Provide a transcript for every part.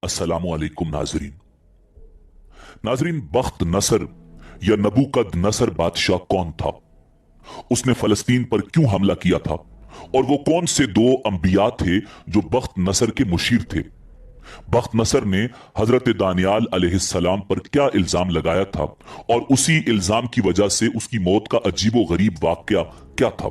अस्सलामुअलैकुम नाजरीन। बख्त नसर या नबूकद नसर बादशाह कौन था? उसने फलस्तीन पर क्यों हमला किया था? और वो कौन से दो अंबिया थे जो बख्त नसर के मुशीर थे? बख्त नसर ने हजरत दानियाल अलैहिस्सलाम पर क्या इल्जाम लगाया था और उसी इल्जाम की वजह से उसकी मौत का अजीबो गरीब वाकया क्या था?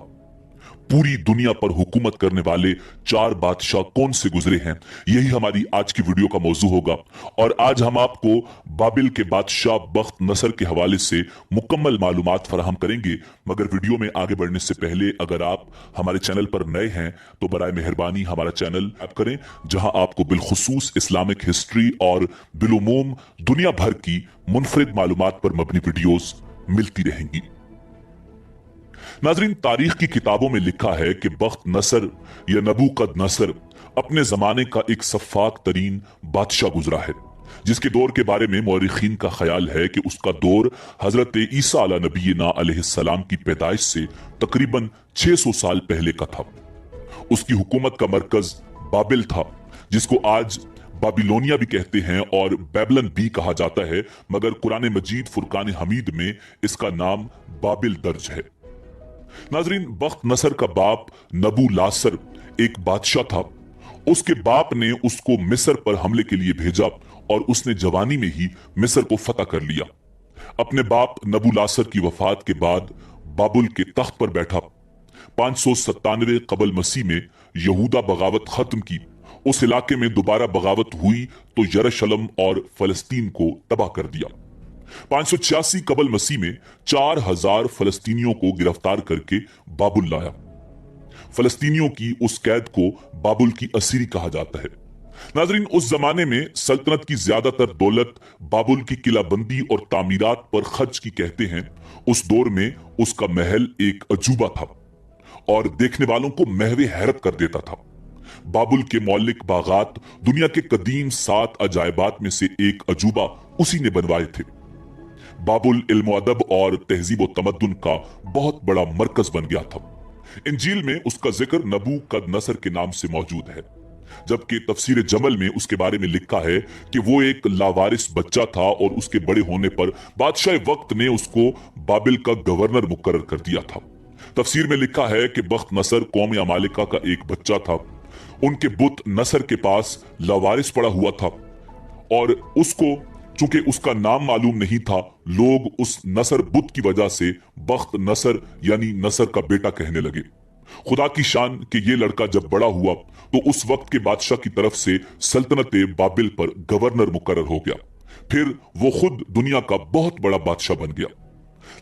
पूरी दुनिया पर हुकूमत करने वाले चार बादशाह कौन से गुजरे हैं, यही हमारी आज की वीडियो का मौजू होगा। और आज हम आपको बाबिल के बादशाह बख्त नसर के हवाले से मुकम्मल मालूमात फराहम करेंगे। मगर वीडियो में आगे बढ़ने से पहले अगर आप हमारे चैनल पर नए हैं तो बराए मेहरबानी हमारा चैनल सब्सक्राइब करें, जहां आपको बिलखुसूस इस्लामिक हिस्ट्री और बिलुमूम दुनिया भर की मुनफरिद मालूमात पर मबनी वीडियोस मिलती रहेंगी। नाजरीन, तारीख की किताबों में लिखा है कि बख्त नसर या नबूकद नसर अपने जमाने का एक सफाक तरीन बादशाह गुजरा है, जिसके दौर के बारे में मौरिखीन का ख्याल है कि उसका दौर हजरत ईसा अला नबीना अलैहिस्सलाम की पैदाइश से तकरीबन 600 साल पहले का था। उसकी हुकूमत का मरकज बाबिल था, जिसको आज बाबिलोनिया भी कहते हैं और बैबलन भी कहा जाता है, मगर कुरान मजीद फुरकान हमीद में इसका नाम बाबिल दर्ज है। नाजरीन, बख्त नसर का बाप नबू लासर एक बादशाह था। उसके बाप ने उसको मिस्र पर हमले के लिए भेजा और उसने जवानी में ही मिस्र को फतह कर लिया। अपने बाप नबू लासर की वफात के बाद बाबुल के तख्त पर बैठा। 597 कबल मसीह में यहूदा बगावत खत्म की। उस इलाके में दोबारा बगावत हुई तो यरूशलेम और फलस्तीन को तबाह कर दिया। 586 कबल मसीह में 4000 फलस्तीनियों को गिरफ्तार करके बाबुल लाया। फलस्तीनियों की उस कैद को बाबुल की असीरी कहा जाता है। नाजरीन, उस जमाने में सल्तनत की ज्यादातर दौलत बाबुल की किलाबंदी और तामीरात पर खर्च की कहते हैं। उस दौर में उसका महल एक अजूबा था और देखने वालों को महवे हैरत कर देता था। बाबुल के मौलिक बागात दुनिया के कदीम 7 अजायबात में से एक अजूबा उसी ने बनवाए थे। बाबुल इल्म अदब और तहजीब व तमद्दुन का बहुत बड़ा मरकज बन गया था। इंजील में उसका जिक्र नबू कद नसर के नाम से मौजूद है, जबकि तफसीर जमल में उसके बारे में लिखा है कि वो एक लावारिस बच्चा था और उसके बड़े होने पर बादशाह वक्त ने उसको बाबिल का गवर्नर मुकर्रर कर दिया था। तफसीर में लिखा है कि बख्त नसर कौम अमालिका का एक बच्चा था। उनके बुत नसर के पास लावारिस पड़ा हुआ था और उसको चूंकि उसका नाम मालूम नहीं था, लोग उस नसर बुत की वजह से बख्त नसर यानी नसर का बेटा कहने लगे। खुदा की शान कि ये लड़का जब बड़ा हुआ तो उस वक्त के बादशाह की तरफ से सल्तनत बाबिल पर गवर्नर मुकर्रर हो गया। फिर वो खुद दुनिया का बहुत बड़ा बादशाह बन गया।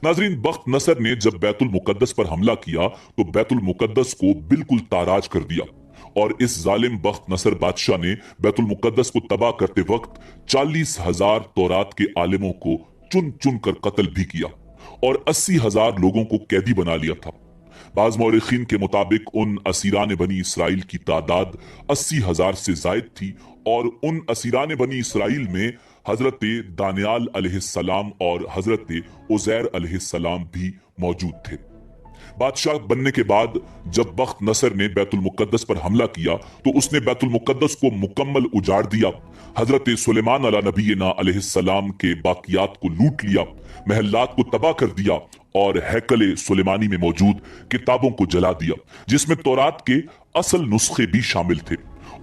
नाजरीन, बख्त नसर ने जब बैतुल मुकद्दस पर हमला किया तो बैतुल मुकद्दस को बिल्कुल ताराज कर दिया और इस जालिम बख्त नसर बादशाह ने बैतुल मुकद्दस को तबाह करते वक्त 40,000 तौरात के आलिमों को चुन चुन कर कत्ल भी किया और 80,000 लोगों को कैदी बना लिया था। बाज मौरिखीन के मुताबिक उन असीरान बनी इसराइल की तादाद 80,000 से जायद थी और उन असीरान बनी इसराइल में हजरत दानियाल अलैहिस्सलाम और हजरत उज़ैर अलैहिस्सलाम भी मौजूद थे। बादशाह बनने के बाद जब बख्त नसर ने बैतुल मुकद्दस पर हमला किया तो उसने बैतुल मुकद्दस को मुकम्मल उजाड़ दिया। हजरत सुलेमान अला नबीना अलैहिस्सलाम के बाकियात को लूट लिया, महल्लात को तबाह कर दिया और हैकल सुलेमानी में मौजूद किताबों को जला दिया, जिसमें तौरात के असल नुस्खे भी शामिल थे,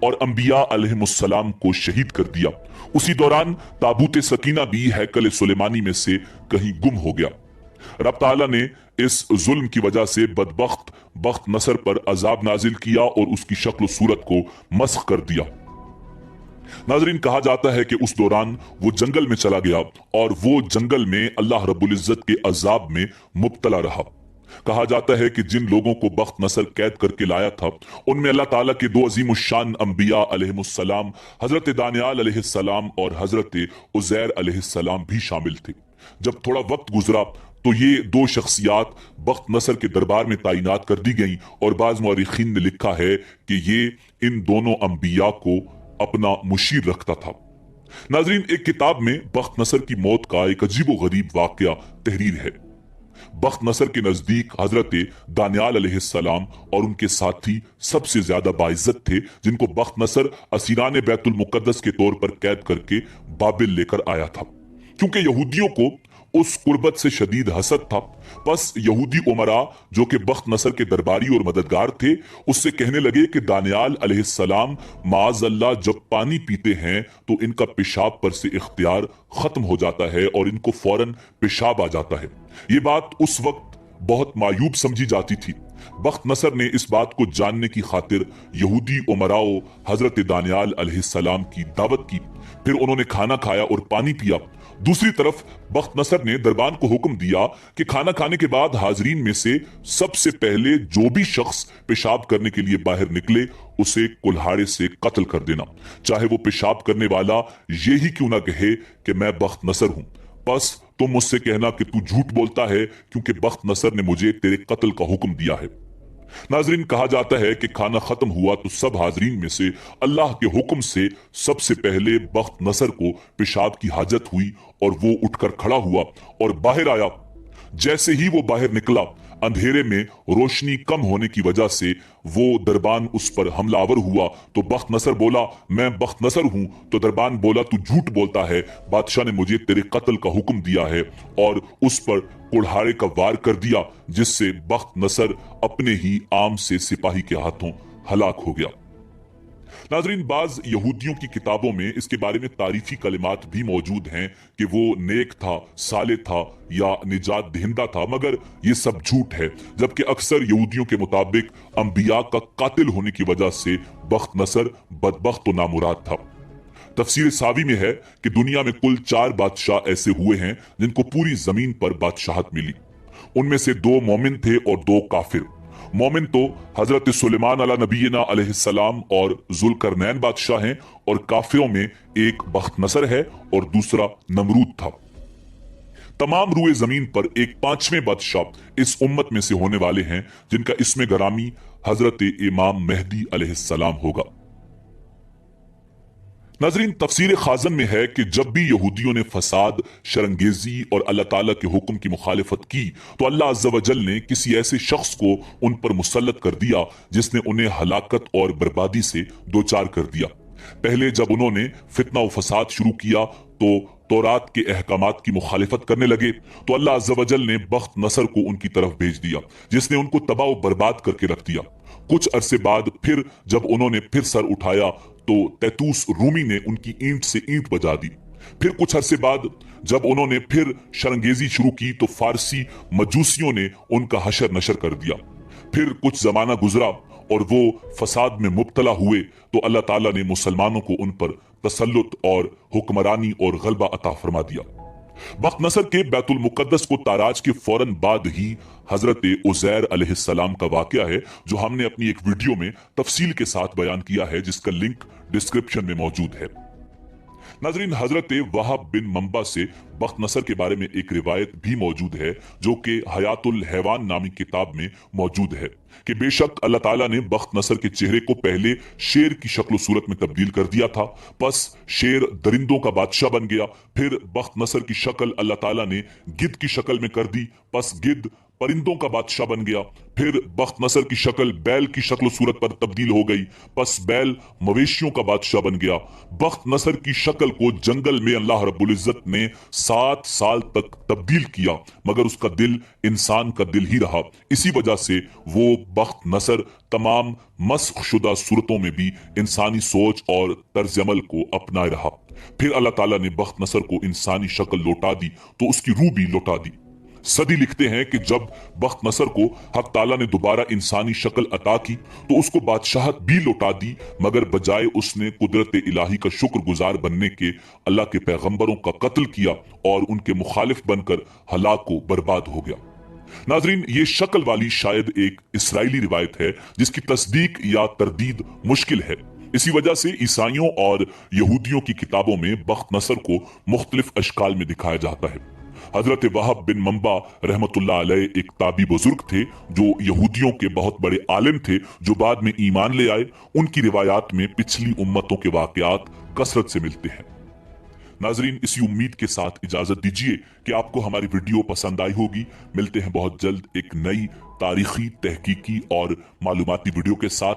और अंबिया अलैहिमुस्सलाम को शहीद कर दिया। उसी दौरान ताबूत सकीना भी हैकल सुलेमानी में से कहीं गुम हो गया। रब ताला ने इस जुल्म की वजह से बदबख्त बख्त नसर पर अजाब नाजिल किया और उसकी शक्ल सूरत को मस्ख कर दिया। नाजरीन, कहा जाता है कि उस दौरान वो जंगल में चला गया और वो जंगल में अल्लाह रब्बुल इज्जत के अजाब में मुब्तला रहा। कहा जाता है कि जिन लोगों को बख्त नसर कैद करके लाया था उनमें अल्लाह ताला के दो अजीमुश्शान अंबिया अलैहिमुस्सलाम हजरत दानियाल अलैहिस्सलाम और हजरत उज़ैर अलैहिस्सलाम भी शामिल थे। जब थोड़ा वक्त गुजरा तो ये दो शख्सियात बख्त नसर के दरबार में तैनात कर दी गईं और बाज मौरिखीन ने लिखा है कि ये इन दोनों अंबिया को अपना मुशीर रखता था। नाजरीन, एक किताब में बख्त नसर की मौत का एक अजीबो गरीब वाकया तहरीर है। बख्त नसर के नजदीक हजरत दानियाल अलैहिस्सलाम और उनके साथी सबसे ज्यादा बाइज्जत थे, जिनको बख्त नसर असीरान बैतुल मुकद्दस के तौर पर कैद करके बाबिल लेकर आया था। क्योंकि यहूदियों को उस कुर्बत से शदीद हसद था, बस यहूदी उमरा जो कि बख्त नसर के दरबारी और मददगार थे, उससे कहने लगे कि दानियाल अलैहिस्सलाम माज अल्लाह जब पानी पीते हैं तो इनका पेशाब पर से इख्तियार खत्म हो जाता है और इनको फौरन पेशाब आ जाता है। ये बात उस वक्त बहुत मायूब समझी जाती थी। बख्त नसर ने इस बात को जानने की खातिर यहूदी उमराओ हजरत दानियाल अलैहिस्सलाम की दावत की। फिर उन्होंने खाना खाया और पानी पिया। दूसरी तरफ बख्त नसर ने दरबान को हुक्म दिया कि खाना खाने के बाद हाजरीन में से सबसे पहले जो भी शख्स पेशाब करने के लिए बाहर निकले उसे कुल्हाड़े से कत्ल कर देना, चाहे वो पेशाब करने वाला ये ही क्यों ना कहे कि मैं बख्त नसर हूं। बस तुम मुझसे कहना कि तू झूठ बोलता है क्योंकि बख्त नसर ने मुझे तेरे कत्ल का हुक्म दिया है। नाजरीन, कहा जाता है कि खाना खत्म हुआ तो सब हाजरीन में से अल्लाह के हुक्म से सबसे पहले बख्त नसर को पेशाब की हाजत हुई और वो उठकर खड़ा हुआ और बाहर आया। जैसे ही वो बाहर निकला, अंधेरे में रोशनी कम होने की वजह से वो दरबान उस पर हमलावर हुआ। तो बख्त नसर बोला, मैं बख्त नसर हूं। तो दरबान बोला, तू झूठ बोलता है, बादशाह ने मुझे तेरे कत्ल का हुक्म दिया है, और उस पर कुल्हाड़े का वार कर दिया, जिससे बख्त नसर अपने ही आम से सिपाही के हाथों हलाक हो गया। नाजरीन, बाज यहूदियों की किताबों में इसके बारे में तारीफी कलिमात भी मौजूद हैं कि वो नेक था, साले था या निजात दहिंदा था, मगर ये सब झूठ है। जबकि अक्सर यहूदियों के मुताबिक अंबिया का कातिल होने की वजह से बख्त नसर बदबख्त व नामुराद था। तफसीर सावी में है कि दुनिया में कुल 4 बादशाह ऐसे हुए हैं जिनको पूरी जमीन पर बादशाहत मिली। उनमें से 2 मोमिन थे और 2 काफिर। मोमिन तो हजरत सुलेमान अला नबीना अलैहिस्सलाम और जुल्करनैन बादशाह हैं, और काफिरों में एक बख्त नसर है और दूसरा नमरूद था। तमाम रुए जमीन पर एक 5वें बादशाह इस उम्मत में से होने वाले हैं जिनका इसमें गरामी हजरत इमाम मेहदी अलैहिस्सलाम होगा। नाजरीन, तफसीर खाजन में है कि जब भी यहूदियों ने फसाद, शरंगेजी और अल्लाह ताला के हुक्म की मुखालिफत की तो अल्लाह अज़्ज़ा वजल ने किसी ऐसे शख्स को उन पर मुसल्लत कर दिया जिसने उन्हें हलाकत और बर्बादी से दोचार कर दिया। पहले जब उन्होंने फितना व फसाद शुरू किया तो तौरात के अहकामात की मुखालिफत करने लगे, तो अल्लाह अज़्ज़ा वजल ने बख्त नसर को उनकी तरफ भेज दिया, जिसने उनको तबाह व बर्बाद करके रख दिया। कुछ अरसे बाद फिर जब उन्होंने फिर सर उठाया तो तैतूस रूमी ने उनकी ईंट से ईंट बजा दी। फिर कुछ अरसे बाद जब उन्होंने फिर शरंगेजी शुरू की तो फारसी मजूसियों ने उनका हशर नशर कर दिया। फिर कुछ जमाना गुजरा और वो फसाद में मुब्तला हुए तो अल्लाह ताला ने मुसलमानों को उन पर तसल्लुत और हुक्मरानी और गलबा अता फरमा दिया। बख्त नसर के बैतुल मुकद्दस को ताराज के फौरन बाद ही हजरत उज़ैर अलैहिस्सलाम का वाकया है, जो हमने अपनी एक वीडियो में तफसील के साथ बयान किया है, जिसका लिंक डिस्क्रिप्शन में मौजूद है। नाजरीन, हजरत वहाब बिन मंबा से बख्त नसर के बारे में एक रिवायत भी मौजूद है जो कि हयातुल हैवान नामी किताब में मौजूद है कि बेशक अल्लाह ताला ने बख्त नसर के चेहरे को पहले शेर की शक्ल सूरत में तब्दील कर दिया था, बस शेर दरिंदों का बादशाह बन गया। फिर बख्त नसर की शक्ल अल्लाह ताला ने गिद्ध की शक्ल में कर दी, बस गिद्ध परिंदों का बादशाह बन गया। फिर बख्त नसर की शक्ल बैल की शक्ल सूरत पर तब्दील हो गई, बस बैल मवेशियों का बादशाह बन गया। बख्त नसर की शक्ल को जंगल में अल्लाह रब्बुल इज्जत ने 7 साल तक तब्दील किया, मगर उसका दिल इंसान का दिल ही रहा। इसी वजह से वो बख्त नसर तमाम मस्ख शुदा सूरतों में भी इंसानी सोच और तर्ज अमल को अपनाए रहा। फिर अल्लाह ताला ने बख्त नसर को इंसानी शक्ल लौटा दी तो उसकी रूह भी लौटा दी। सदी लिखते हैं कि जब बख्त नसर को हक ताला ने दोबारा इंसानी शक्ल अता की तो उसको बादशाहत भी लौटा दी, मगर बजाय उसने कुदरत इलाही का शुक्रगुजार बनने के अल्लाह के पैगंबरों का कत्ल किया और उनके मुखालिफ बनकर हलाक व बर्बाद हो गया। नाजरीन, ये शक्ल वाली शायद एक इसराइली रिवायत है जिसकी तस्दीक या तरदीद मुश्किल है। इसी वजह से ईसाइयों और यहूदियों की किताबों में बख्त नसर को मुख्तलिफ अशकाल में दिखाया जाता है। हजरत वहाब बिन मंबा रहमतुल्लाह अलैह एक ताबी बुजुर्ग थे जो यहूदियों के बहुत बड़े आलिम थे, जो बाद में ईमान ले आए। उनकी रिवायात में पिछली उम्मतों के वाकयात कसरत से मिलते हैं। नाजरीन, इसी उम्मीद के साथ इजाजत दीजिए कि आपको हमारी वीडियो पसंद आई होगी। मिलते हैं बहुत जल्द एक नई तारीखी, तहकीकी और मालूमाती वीडियो के साथ।